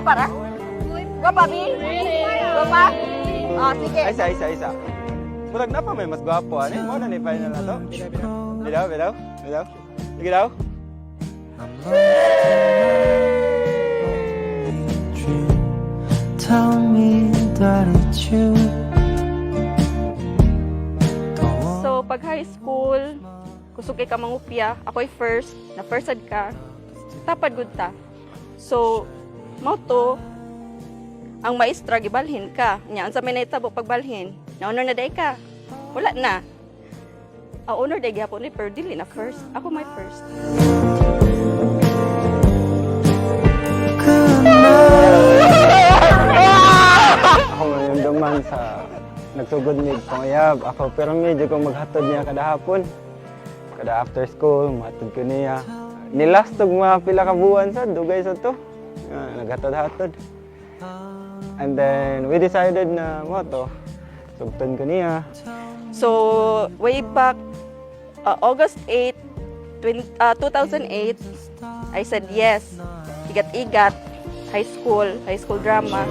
para? Go pa, B? Go pa? Oh, sige. Isa. Murag na pa may mas gwapo. Ano mo na ni final na to? Bidaw. Sige daw. Tell me that it's you. So, pag high school, kusog kay ka mangupya, ako'y first, na-firstad ka, tapad good ta. So, mo to, ang maestra, gibalhin ka. Nya, ang sa may naitabo pagbalhin, na-honor na day ka. Wala na. Ang honor day gihapon ni pero dili na first. Ako may first. Ako ngayon duman sa nagsugod ni pangayab. Ako pero medyo ko maghatod niya kada hapon. Kada after school, matod ko niya. Nilastog mga pila ka buwan sa dugay sa to. Naghatod-hatod. And then we decided na mo to. Sugton ko niya. So, way back August 8, 2008, I said yes. Igat-igat, high school drama.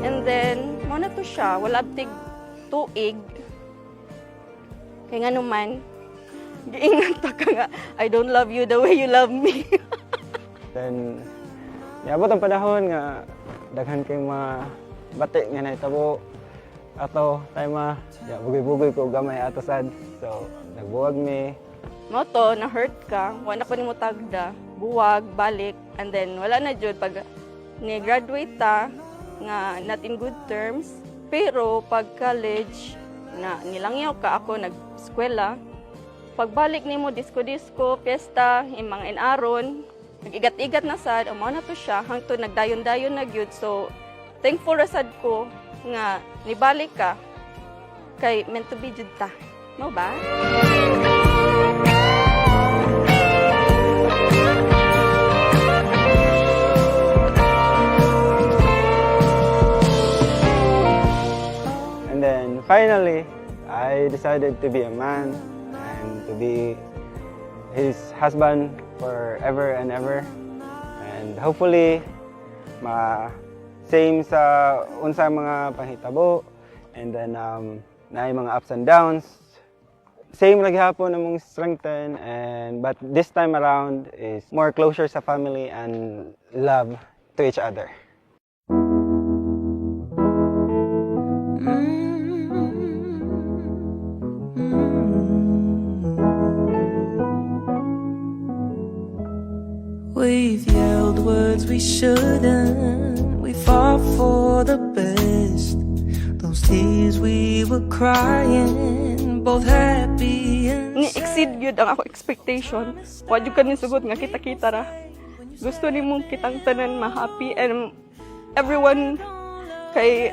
And then, mo na to siya, wala tig tuig. Kaya nga naman, giingat ka nga, I don't love you the way you love me. Then, niabot ang panahon nga daghan kay mga bati nga naitabo ato tayo bugoy-bugoy ko gamay ato sad. So, nagbuwag mi. Mo to, na-hurt ka, wala ko ni mo tagda, buwag, balik, and then wala na jud pag ni-graduate ta, nga not in good terms, pero pag college, na nilangyaw ka ako, nag-eskwela, pagbalik nimo disco-disco, piyesta, imang inaron, nag-igat-igat na sad, amo na to siya, hangtod nagdayon-dayon na gyud. So, thankful ra sad ko nga nibalik ka kay meant to be jud ta. Mo ba? And then finally, I decided to be a man and to be his husband forever and ever. And hopefully, same sa unsa mga panghitabo, and then naay mga ups and downs. Same lagi hapon among strengthen, but this time around is more closure sa family and love to each other. We've yelled words we shouldn't. We fought for the best. Those tears we were crying, both happy and Ni-exceed yun ang ako expectation. Wad yung kanin sugod nga kita-kita ra. Gusto ni mong kitang tanan ma-happy and everyone kay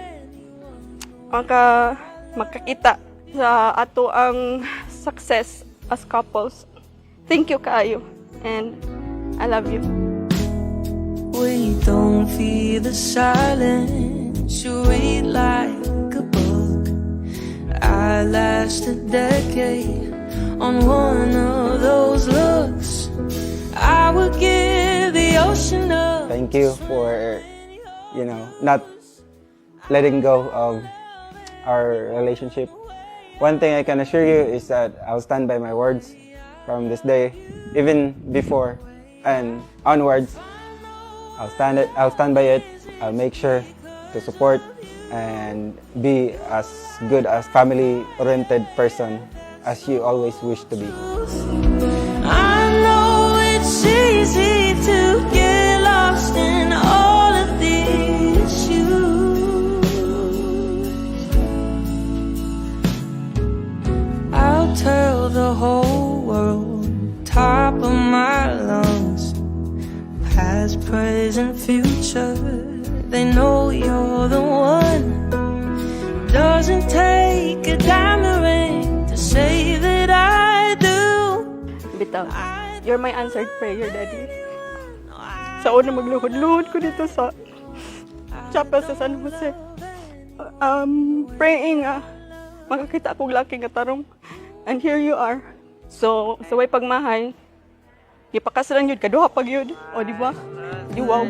makakita sa ato ang success as couples. Thank you kaayo and I love you. we don't feel the silence. You read like a book. I last a decade on one of those looks. I would give the ocean up. Thank you for, not letting go of our relationship. One thing I can assure you is that I'll stand by my words from this day, even before and onwards. I'll stand by it. I'll make sure to support and be as good as family-oriented person as you always wish to be. I know it's easy to get lost in all of the issues. I'll tell the whole world, top of my lungs, past, present, future, they know you're the one. Doesn't take a diamond ring to say that I do. Bitaw, you're my answered prayer, Daddy. Sa una magluhod-luhod ko dito sa chapel sa San Jose. Praying makakita akong laki nga tarong. And here you are. So, sa way pagmahay, ipakasalan yun, kaduha pag yun. O, di ba? Di wow.